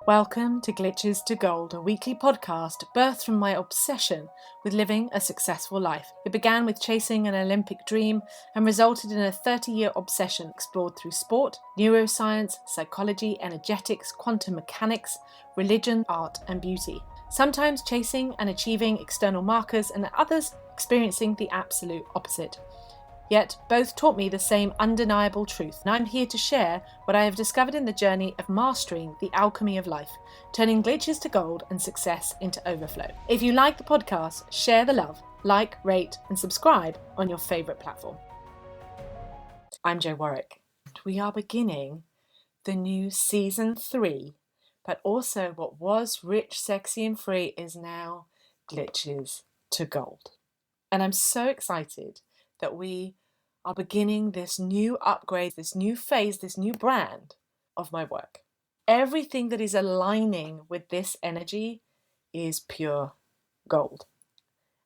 Welcome to Glitches to Gold, a weekly podcast birthed from my obsession with living a successful life. It began with chasing an Olympic dream and resulted in a 30-year obsession explored through sport, neuroscience, psychology, energetics, quantum mechanics, religion, art, and beauty. Sometimes chasing and achieving external markers, and at others experiencing the absolute opposite. Yet both taught me the same undeniable truth, and I'm here to share what I have discovered in the journey of mastering the alchemy of life, turning glitches to gold and success into overflow. If you like the podcast, share the love, like, rate, and subscribe on your favourite platform. I'm Jo Warwick. We are beginning the new season 3, but also what was rich, sexy, and free is now glitches to gold. And I'm so excited that we are beginning this new upgrade, this new phase, this new brand of my work. Everything that is aligning with this energy is pure gold.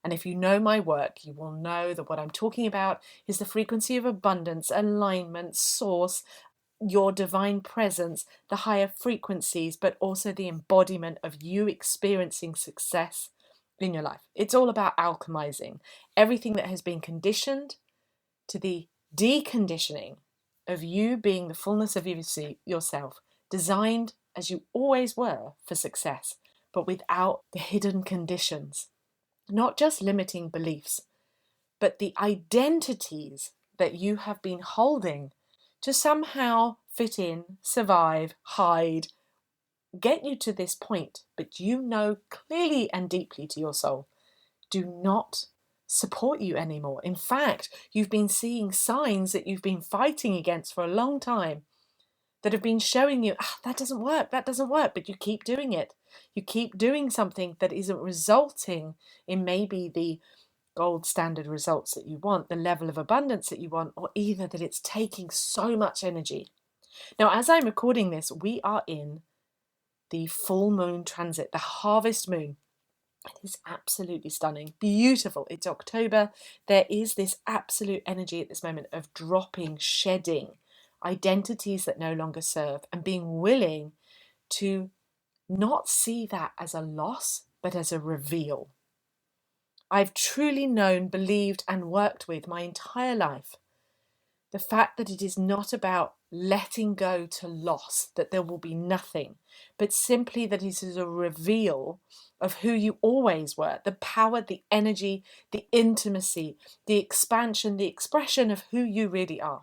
And if you know my work, you will know that what I'm talking about is the frequency of abundance, alignment, source, your divine presence, the higher frequencies, but also the embodiment of you experiencing success in your life. It's all about alchemizing everything that has been conditioned to the deconditioning of you being the fullness of yourself, designed as you always were for success, but without the hidden conditions, not just limiting beliefs, but the identities that you have been holding to somehow fit in, survive, hide, get you to this point, but you know clearly and deeply to your soul, do not support you anymore. In fact, you've been seeing signs that you've been fighting against for a long time that have been showing you, that doesn't work, but you keep doing it. You keep doing something that isn't resulting in maybe the gold standard results that you want, the level of abundance that you want, or either that it's taking so much energy. Now, as I'm recording this, we are in the full moon transit, the harvest moon. It is absolutely stunning, beautiful. It's October. There is this absolute energy at this moment of dropping, shedding identities that no longer serve, and being willing to not see that as a loss, but as a reveal. I've truly known, believed, and worked with my entire life the fact that it is not about letting go to loss, that there will be nothing, but simply that it is a reveal of who you always were, the power, the energy, the intimacy, the expansion, the expression of who you really are.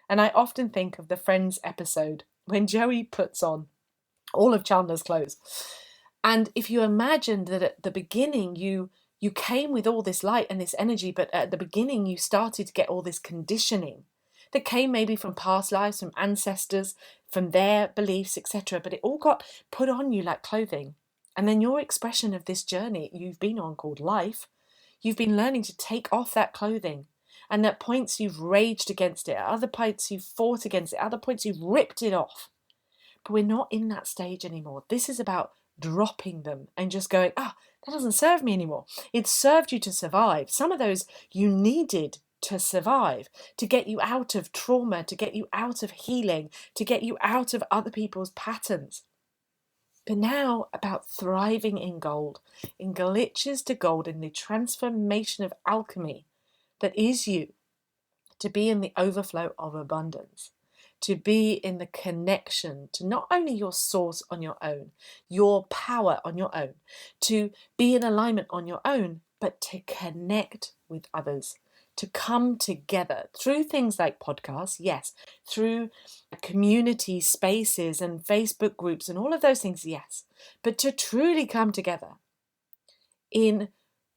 And I often think of the Friends episode when Joey puts on all of Chandler's clothes. And if you imagine that at the beginning you came with all this light and this energy, but at the beginning you started to get all this conditioning that came maybe from past lives, from ancestors, from their beliefs, etc. But it all got put on you like clothing. And then your expression of this journey you've been on called life, you've been learning to take off that clothing. And at points you've raged against it, at other points you've fought against it, at other points you've ripped it off. But we're not in that stage anymore. This is about dropping them and just going, that doesn't serve me anymore. It served you to survive. Some of those you needed to survive, to get you out of trauma, to get you out of healing, to get you out of other people's patterns. But now about thriving in gold, in glitches to gold, in the transformation of alchemy that is you, to be in the overflow of abundance, to be in the connection to not only your source on your own, your power on your own, to be in alignment on your own, but to connect with others, to come together through things like podcasts, yes, through community spaces and Facebook groups and all of those things, yes, but to truly come together in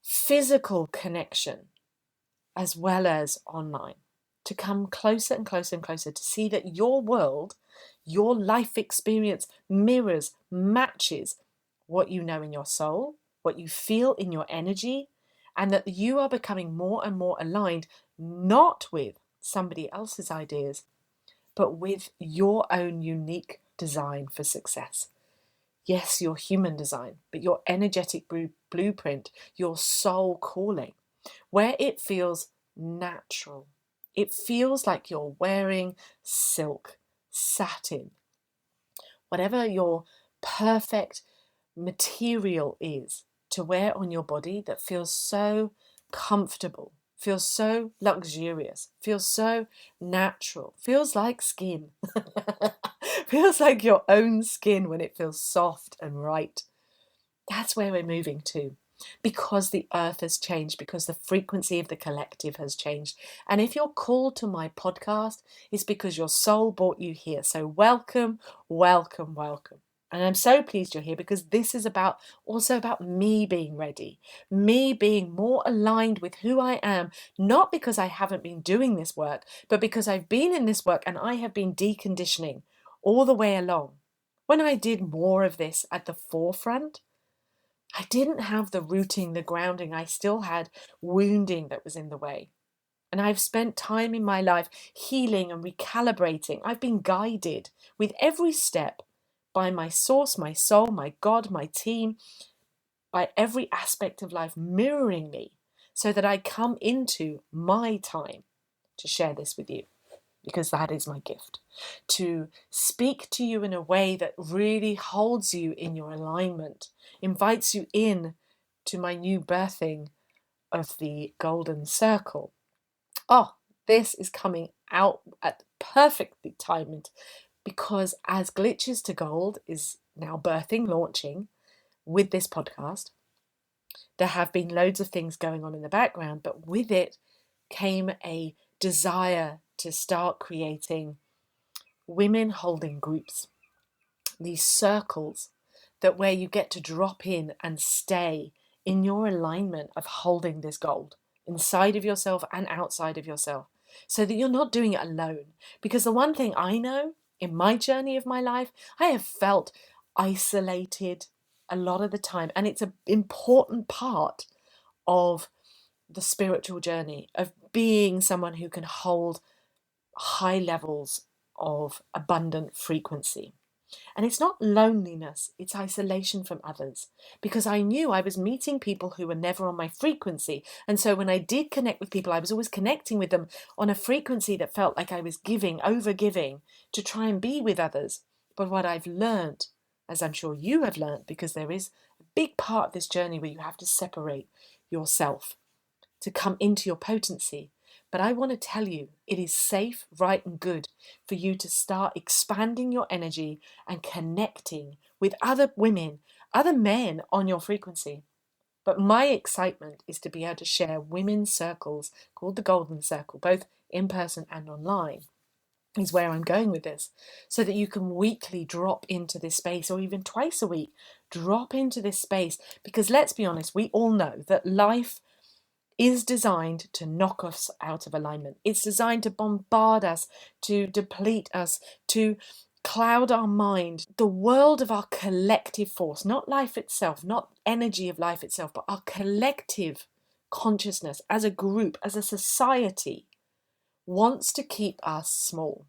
physical connection as well as online, to come closer and closer and closer, to see that your world, your life experience mirrors, matches what you know in your soul, what you feel in your energy, and that you are becoming more and more aligned, not with somebody else's ideas, but with your own unique design for success. Yes, your human design, but your energetic blueprint, your soul calling, where it feels natural. It feels like you're wearing silk, satin, whatever your perfect material is to wear on your body that feels so comfortable, feels so luxurious, feels so natural, feels like skin. Feels like your own skin when it feels soft and right. That's where we're moving to, because the earth has changed, because the frequency of the collective has changed. And if you're called to my podcast, it's because your soul brought you here. So welcome, welcome, welcome. And I'm so pleased you're here, because this is also about me being ready, me being more aligned with who I am, not because I haven't been doing this work, but because I've been in this work and I have been deconditioning all the way along. When I did more of this at the forefront, I didn't have the rooting, the grounding. I still had wounding that was in the way. And I've spent time in my life healing and recalibrating. I've been guided with every step by my source, my soul, my God, my team, by every aspect of life mirroring me, so that I come into my time to share this with you, because that is my gift, to speak to you in a way that really holds you in your alignment, invites you in to my new birthing of the golden circle. Oh, this is coming out at perfectly timed, because as Glitches to Gold is now birthing, launching with this podcast, there have been loads of things going on in the background, but with it came a desire to start creating women holding groups, these circles that where you get to drop in and stay in your alignment of holding this gold inside of yourself and outside of yourself, so that you're not doing it alone. Because the one thing I know in my journey of my life, I have felt isolated a lot of the time, and it's an important part of the spiritual journey of being someone who can hold high levels of abundant frequency. And it's not loneliness, it's isolation from others. Because I knew I was meeting people who were never on my frequency. And so when I did connect with people, I was always connecting with them on a frequency that felt like I was giving, over giving, to try and be with others. But what I've learned, as I'm sure you have learned, because there is a big part of this journey where you have to separate yourself to come into your potency. But I want to tell you, it is safe, right, and good for you to start expanding your energy and connecting with other women, other men on your frequency. But my excitement is to be able to share women's circles called the Golden Circle, both in person and online, is where I'm going with this, so that you can weekly drop into this space, or even twice a week, drop into this space. Because let's be honest, we all know that life is designed to knock us out of alignment. It's designed to bombard us, to deplete us, to cloud our mind. The world of our collective force, not life itself, not energy of life itself, but our collective consciousness as a group, as a society, wants to keep us small.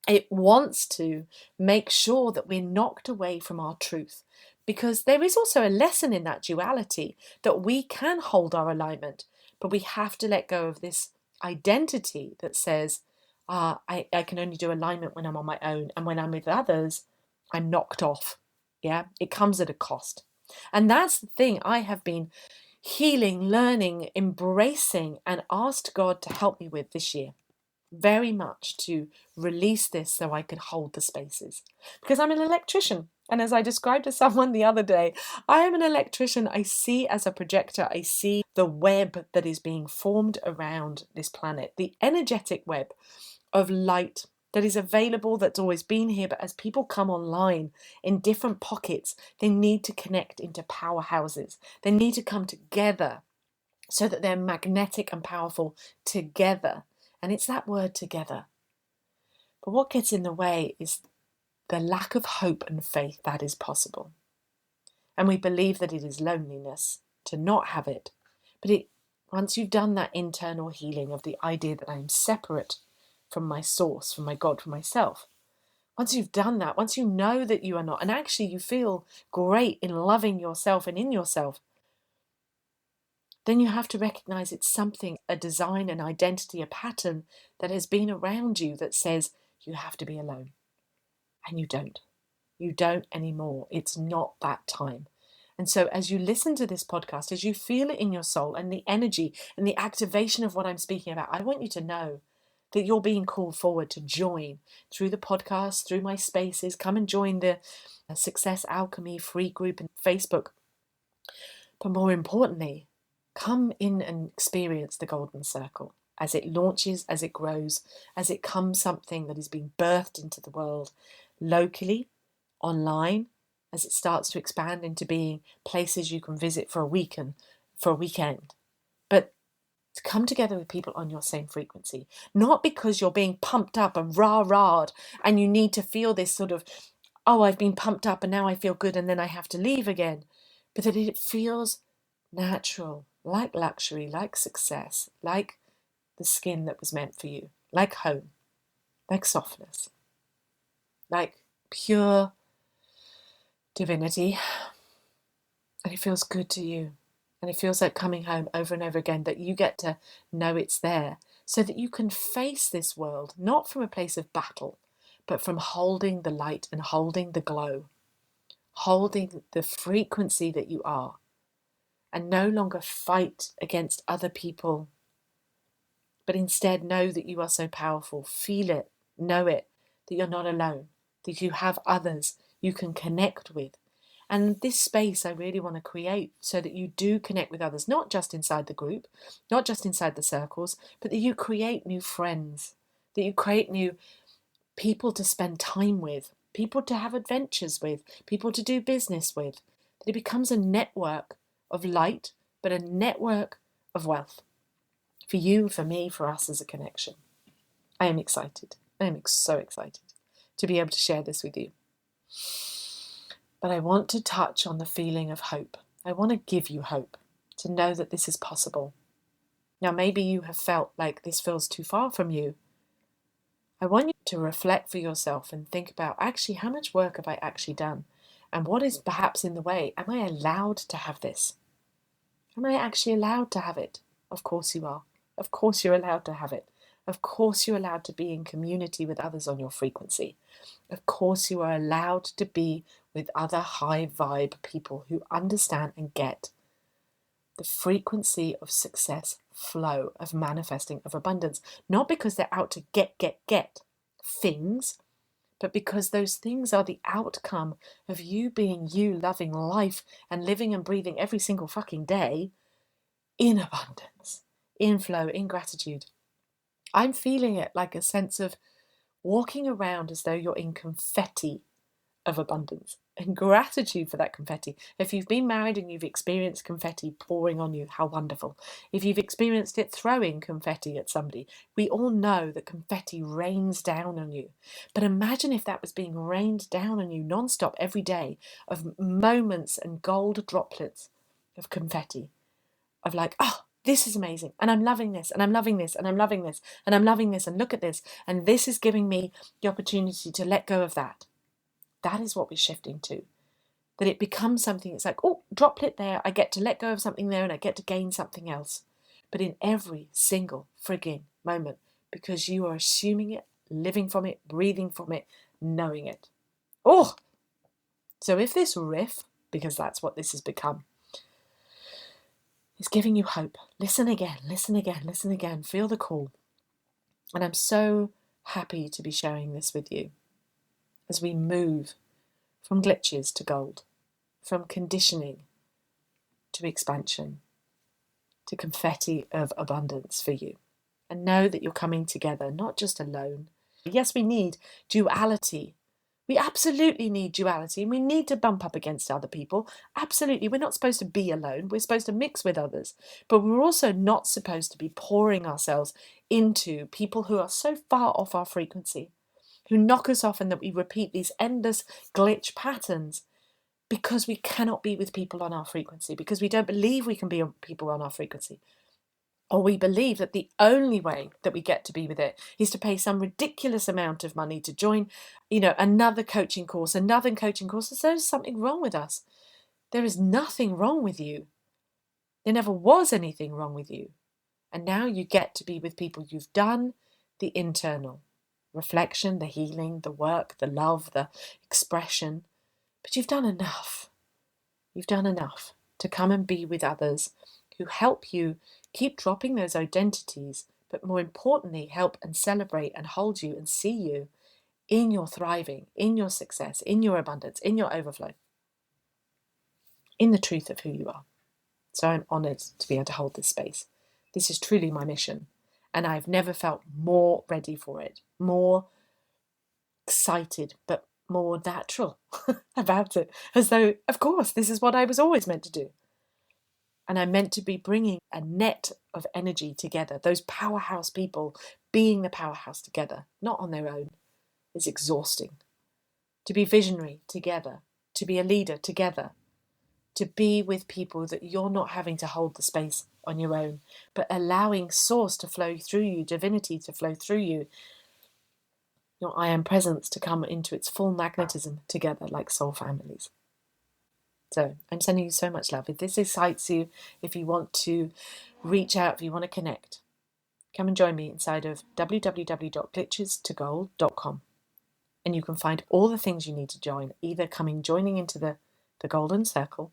It wants to make sure that we're knocked away from our truth, because there is also a lesson in that duality, that we can hold our alignment, but we have to let go of this identity that says, I can only do alignment when I'm on my own, and when I'm with others, I'm knocked off. Yeah, it comes at a cost. And that's the thing I have been healing, learning, embracing, and asked God to help me with this year. Very much to release this so I could hold the spaces. Because I'm an electrician. And as I described to someone the other day, I am an electrician. I see as a projector, I see the web that is being formed around this planet, the energetic web of light that is available, that's always been here. But as people come online in different pockets, they need to connect into powerhouses. They need to come together so that they're magnetic and powerful together. And it's that word together. But what gets in the way is the lack of hope and faith that is possible. And we believe that it is loneliness to not have it. But once you've done that internal healing of the idea that I am separate from my source, from my God, from myself, once you've done that, once you know that you are not, and actually you feel great in loving yourself and in yourself, then you have to recognize it's something, a design, an identity, a pattern that has been around you that says you have to be alone. And you don't. You don't anymore. It's not that time. And so as you listen to this podcast, as you feel it in your soul and the energy and the activation of what I'm speaking about, I want you to know that you're being called forward to join through the podcast, through my spaces. Come and join the Success Alchemy free group in Facebook. But more importantly, come in and experience the Golden Circle as it launches, as it grows, as it comes something that is being birthed into the world locally, online, as it starts to expand into being places you can visit for a week and for a weekend. But to come together with people on your same frequency, not because you're being pumped up and rah-rahed and you need to feel this sort of, oh, I've been pumped up and now I feel good and then I have to leave again, but that it feels natural, like luxury, like success, like the skin that was meant for you, like home, like softness, like pure divinity. And it feels good to you. And it feels like coming home over and over again, that you get to know it's there so that you can face this world, not from a place of battle, but from holding the light and holding the glow, holding the frequency that you are, and no longer fight against other people, but instead know that you are so powerful. Feel it, know it, that you're not alone, that you have others you can connect with. And this space I really want to create so that you do connect with others, not just inside the group, not just inside the circles, but that you create new friends, that you create new people to spend time with, people to have adventures with, people to do business with, that it becomes a network of light, but a network of wealth. For you, for me, for us as a connection. I am excited. I am so excited to be able to share this with you. But I want to touch on the feeling of hope. I want to give you hope to know that this is possible. Now, maybe you have felt like this feels too far from you. I want you to reflect for yourself and think about, actually, how much work have I actually done? And what is perhaps in the way? Am I allowed to have this? Am I actually allowed to have it? Of course you are. Of course you're allowed to have it. Of course you're allowed to be in community with others on your frequency. Of course you are allowed to be with other high vibe people who understand and get the frequency of success, flow, of manifesting, of abundance. Not because they're out to get things, but because those things are the outcome of you being you, loving life and living and breathing every single fucking day in abundance, in flow, in gratitude. I'm feeling it like a sense of walking around as though you're in confetti of abundance and gratitude for that confetti. If you've been married and you've experienced confetti pouring on you, how wonderful. If you've experienced it throwing confetti at somebody, we all know that confetti rains down on you. But imagine if that was being rained down on you non-stop every day, of moments and gold droplets of confetti, of like, oh, this is amazing, and I'm loving this, and I'm loving this, and I'm loving this, and I'm loving this, and look at this, and this is giving me the opportunity to let go of that. That is what we're shifting to. That it becomes something, it's like, oh, droplet there, I get to let go of something there, and I get to gain something else. But in every single frigging moment, because you are assuming it, living from it, breathing from it, knowing it. Oh! So if this riff, because that's what this has become, is giving you hope, listen again, listen again, listen again, feel the call. And I'm so happy to be sharing this with you as we move from glitches to gold, from conditioning to expansion, to confetti of abundance for you. And know that you're coming together, not just alone. Yes, we need duality. We absolutely need duality, and we need to bump up against other people. Absolutely. We're not supposed to be alone. We're supposed to mix with others. But we're also not supposed to be pouring ourselves into people who are so far off our frequency, who knock us off, and that we repeat these endless glitch patterns because we cannot be with people on our frequency, because we don't believe we can be with people on our frequency. Or we believe that the only way that we get to be with it is to pay some ridiculous amount of money to join, another coaching course. So there's something wrong with us. There is nothing wrong with you. There never was anything wrong with you. And now you get to be with people. You've done the internal. reflection, the healing, the work, the love, the expression. But you've done enough. You've done enough to come and be with others who help you keep dropping those identities, but more importantly, help and celebrate and hold you and see you in your thriving, in your success, in your abundance, in your overflow, in the truth of who you are. So I'm honoured to be able to hold this space. This is truly my mission, and I've never felt more ready for it, more excited, but more natural about it, as though, of course, this is what I was always meant to do. And I'm meant to be bringing a net of energy together, those powerhouse people being the powerhouse together, not on their own. It's exhausting. To be visionary together, to be a leader together, to be with people that you're not having to hold the space on your own, but allowing source to flow through you, divinity to flow through you, your I am presence to come into its full magnetism together like soul families. So I'm sending you so much love. If this excites you, if you want to reach out, if you want to connect, come and join me inside of www.glitchestogold.com. And you can find all the things you need to join, either joining into the Golden Circle,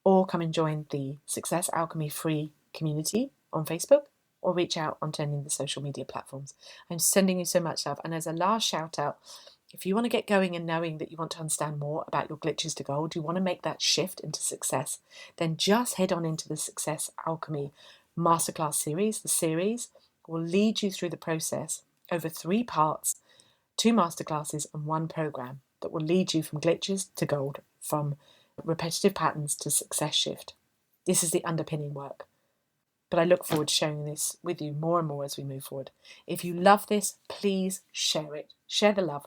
or come and join the Success Alchemy free community on Facebook, or reach out on any of the social media platforms. I'm sending you so much love. And as a last shout out, if you want to get going and knowing that you want to understand more about your glitches to gold, you want to make that shift into success, then just head on into the Success Alchemy Masterclass series. The series will lead you through the process over 3 parts, 2 masterclasses and 1 program that will lead you from glitches to gold, from repetitive patterns to success shift. This is the underpinning work. But I look forward to sharing this with you more and more as we move forward. If you love this, please share it. Share the love.